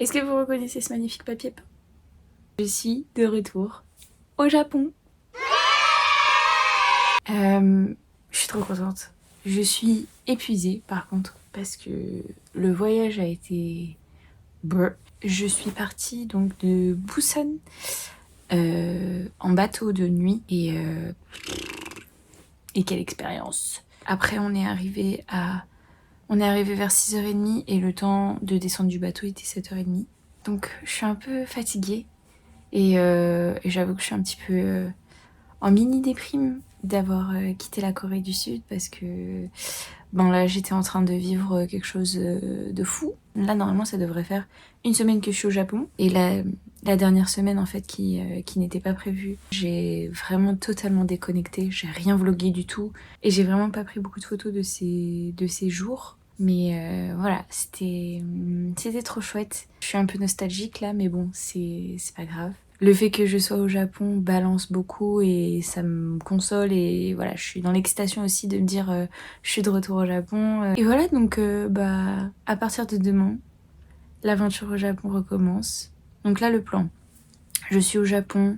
Est-ce que vous reconnaissez ce magnifique papier peint? Je suis de retour au Japon. Je suis trop contente. Je suis épuisée par contre parce que le voyage a été... Je suis partie donc de Busan en bateau de nuit et quelle expérience. Après on est arrivé vers 6h30 et le temps de descendre du bateau était 7h30. Donc je suis un peu fatiguée et j'avoue que je suis un petit peu en mini déprime d'avoir quitté la Corée du Sud parce que bon là j'étais en train de vivre quelque chose de fou. Là normalement ça devrait faire une semaine que je suis au Japon et la dernière semaine en fait qui n'était pas prévue, j'ai vraiment totalement déconnecté, j'ai rien vlogué du tout et j'ai vraiment pas pris beaucoup de photos de ces jours. Mais voilà, c'était trop chouette. Je suis un peu nostalgique là, mais bon, c'est pas grave. Le fait que je sois au Japon balance beaucoup et ça me console et voilà, je suis dans l'excitation aussi de me dire je suis de retour au Japon. Et voilà, donc bah à partir de demain, l'aventure au Japon recommence. Donc là, le plan. Je suis au Japon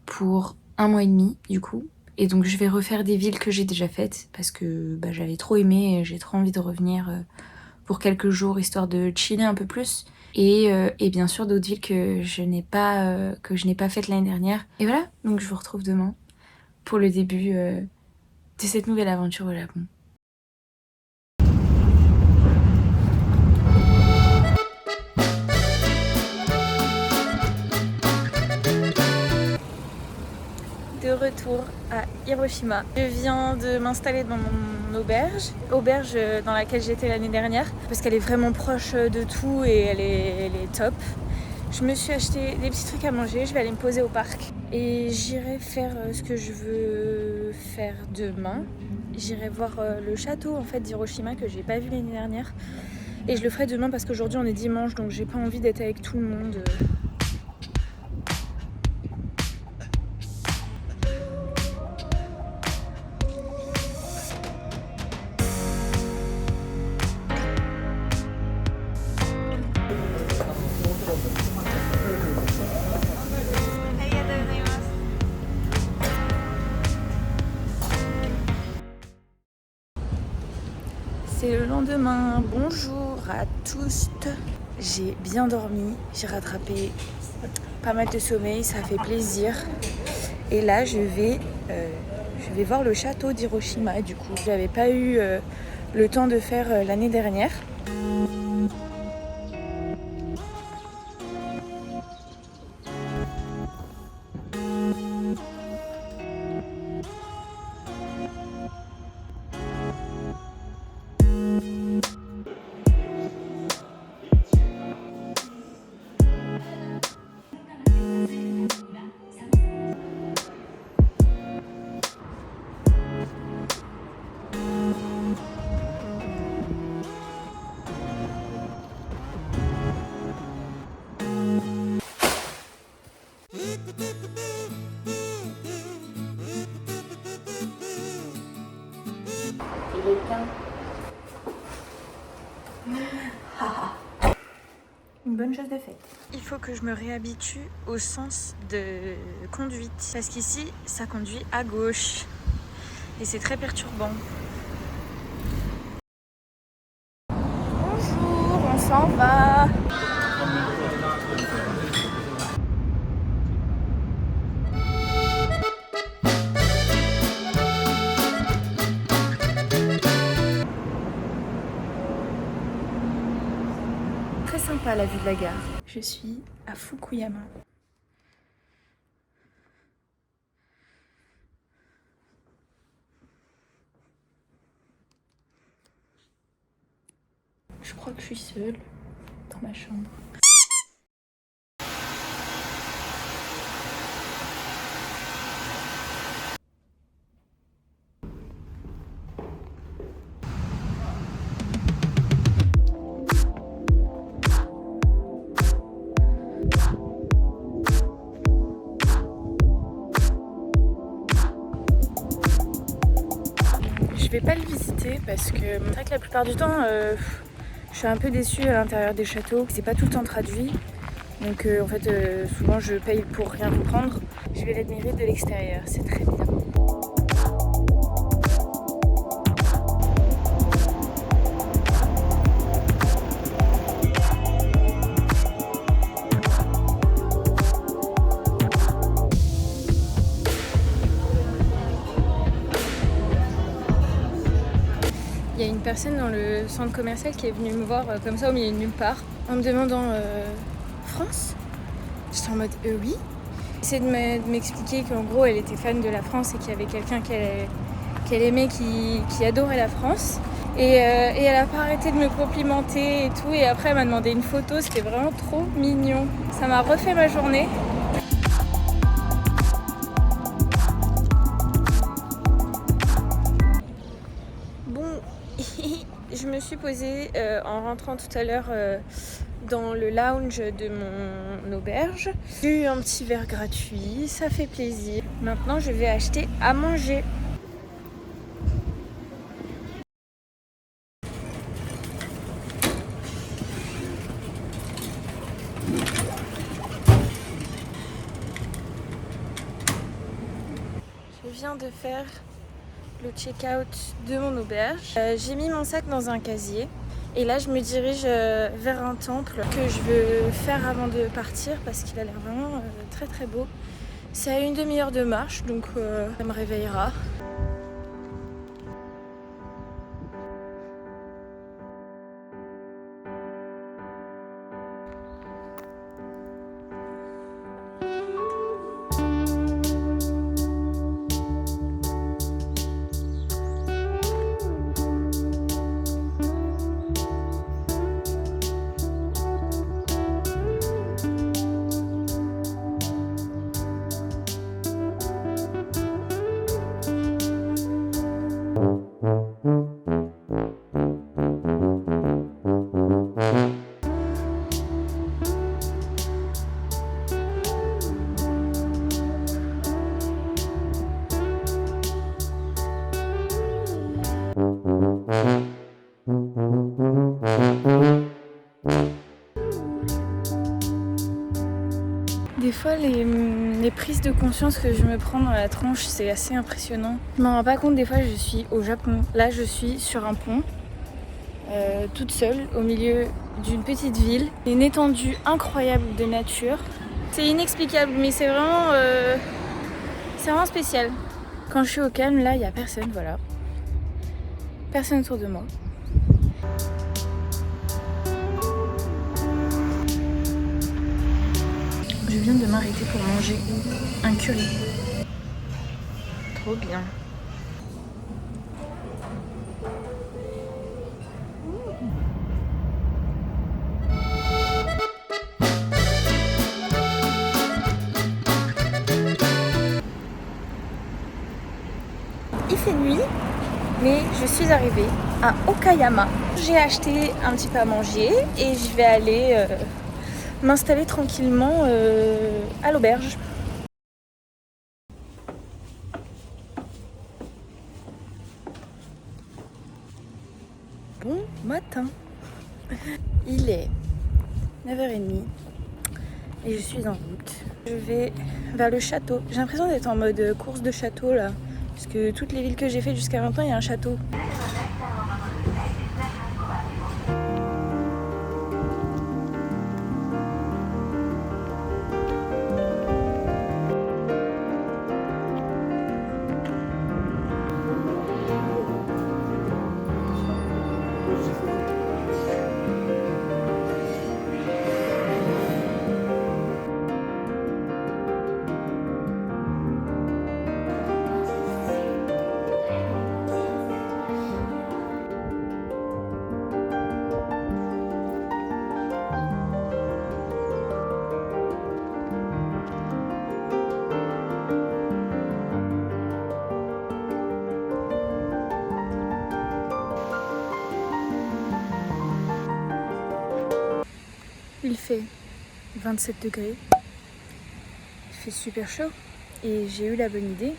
pour 1 mois et demi du coup. Et donc je vais refaire des villes que j'ai déjà faites parce que bah, j'avais trop aimé et j'ai trop envie de revenir pour quelques jours histoire de chiller un peu plus. Et bien sûr d'autres villes que je n'ai pas faites l'année dernière. Et voilà, donc je vous retrouve demain pour le début de cette nouvelle aventure au Japon. De retour à Hiroshima. Je viens de m'installer dans mon auberge dans laquelle j'étais l'année dernière parce qu'elle est vraiment proche de tout et elle est top. Je me suis acheté des petits trucs à manger, je vais aller me poser au parc et j'irai faire ce que je veux faire demain. J'irai voir le château en fait d'Hiroshima que j'ai pas vu l'année dernière et je le ferai demain parce qu'aujourd'hui on est dimanche donc j'ai pas envie d'être avec tout le monde. C'est le lendemain, bonjour à tous. J'ai bien dormi, j'ai rattrapé pas mal de sommeil, ça fait plaisir. Et là je vais voir le château d'Hiroshima du coup. Je n'avais pas eu le temps de faire l'année dernière. Il est plein. Une bonne chose de faite. Il faut que je me réhabitue au sens de conduite parce qu'ici ça conduit à gauche et c'est très perturbant. Bonjour, on s'en va. Très sympa la vue de la gare. Je suis à Fukuyama. Je crois que je suis seule dans ma chambre. Je vais pas le visiter parce que c'est vrai que la plupart du temps Je suis un peu déçue à l'intérieur des châteaux, c'est pas tout le temps traduit. Donc en fait souvent je paye pour rien comprendre. Je vais l'admirer de l'extérieur, c'est très bien. Il y a une personne dans le centre commercial qui est venue me voir comme ça au milieu de nulle part en me demandant France. J'étais en mode oui. J'essaie de m'expliquer qu'en gros elle était fan de la France et qu'il y avait quelqu'un qu'elle aimait qui adorait la France. Et elle a pas arrêté de me complimenter et tout. Et après elle m'a demandé une photo, c'était vraiment trop mignon. Ça m'a refait ma journée. Bon, je me suis posée en rentrant tout à l'heure dans le lounge de mon auberge. J'ai eu un petit verre gratuit, ça fait plaisir. Maintenant je vais acheter à manger. Je viens de faire le check-out de mon auberge. J'ai mis mon sac dans un casier. Et là, je me dirige vers un temple que je veux faire avant de partir parce qu'il a l'air vraiment très très beau. C'est à une demi-heure de marche, donc ça me réveillera. Des fois, les prises de conscience que je me prends dans la tronche, c'est assez impressionnant. Je m'en rends pas compte, des fois, je suis au Japon. Là, je suis sur un pont, toute seule, au milieu d'une petite ville. Une étendue incroyable de nature. C'est inexplicable, mais c'est vraiment spécial. Quand je suis au calme, là, il n'y a personne, voilà. Personne autour de moi. Je viens de m'arrêter pour manger un curry. Trop bien. Il fait nuit, mais je suis arrivée à Okayama. J'ai acheté un petit peu à manger et je vais aller m'installer tranquillement à l'auberge. Bon matin. Il est 9h30 et je suis en route. Je vais vers le château. J'ai l'impression d'être en mode course de château là. Parce que toutes les villes que j'ai faites jusqu'à maintenant, il y a un château. Il fait 27 degrés. Il fait super chaud. Et j'ai eu la bonne idée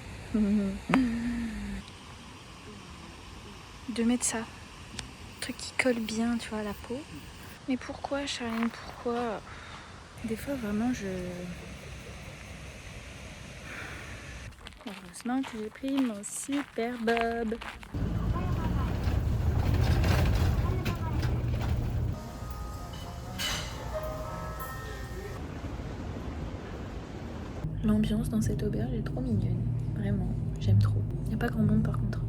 de mettre ça truc qui colle bien, tu vois, à la peau. Mais pourquoi, Charline, pourquoi? Des fois, vraiment, heureusement que j'ai pris mon super bob. L'ambiance dans cette auberge est trop mignonne. Vraiment, j'aime trop. Il n'y a pas grand monde par contre.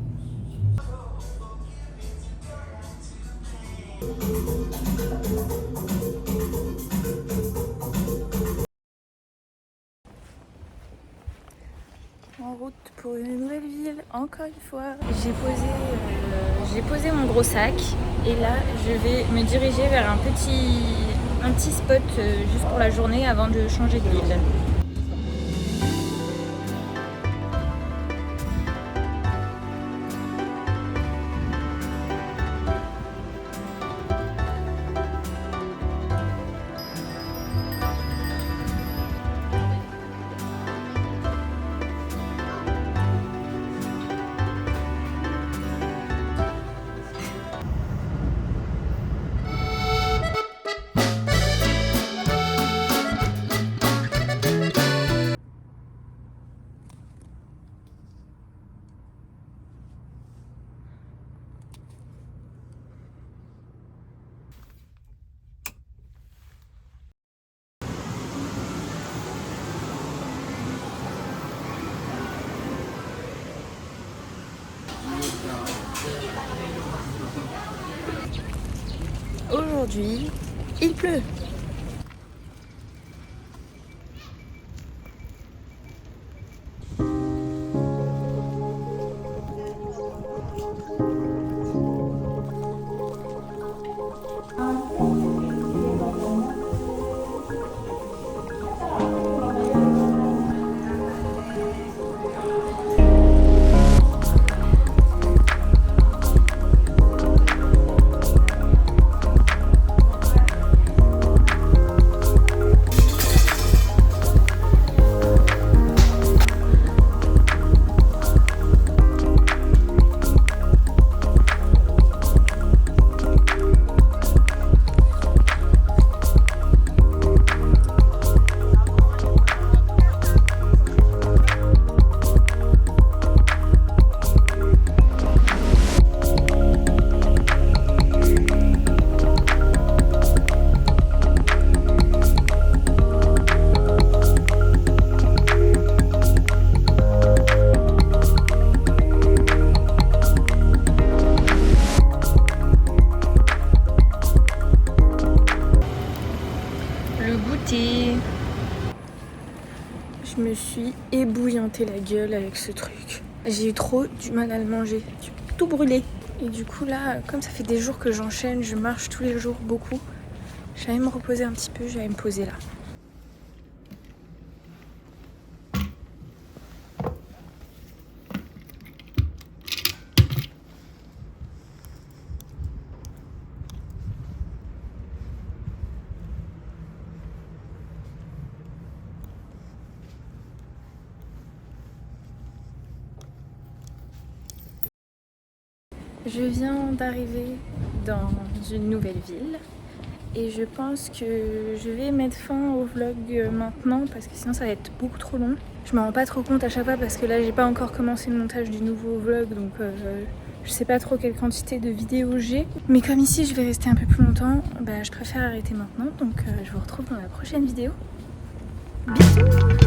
En route pour une nouvelle ville, encore une fois. J'ai posé mon gros sac et là je vais me diriger vers un petit spot juste pour la journée avant de changer de ville. Aujourd'hui, il pleut. Je me suis ébouillanté la gueule avec ce truc. J'ai eu trop du mal à le manger. J'ai tout brûlé. Et du coup là, comme ça fait des jours que j'enchaîne, je marche tous les jours beaucoup. J'allais me reposer un petit peu, j'allais me poser là. Je viens d'arriver dans une nouvelle ville et je pense que je vais mettre fin au vlog maintenant parce que sinon ça va être beaucoup trop long. Je me rends pas trop compte à chaque fois parce que là j'ai pas encore commencé le montage du nouveau vlog, donc je sais pas trop quelle quantité de vidéos j'ai. Mais comme ici je vais rester un peu plus longtemps, bah, je préfère arrêter maintenant, donc je vous retrouve dans la prochaine vidéo. Bisous!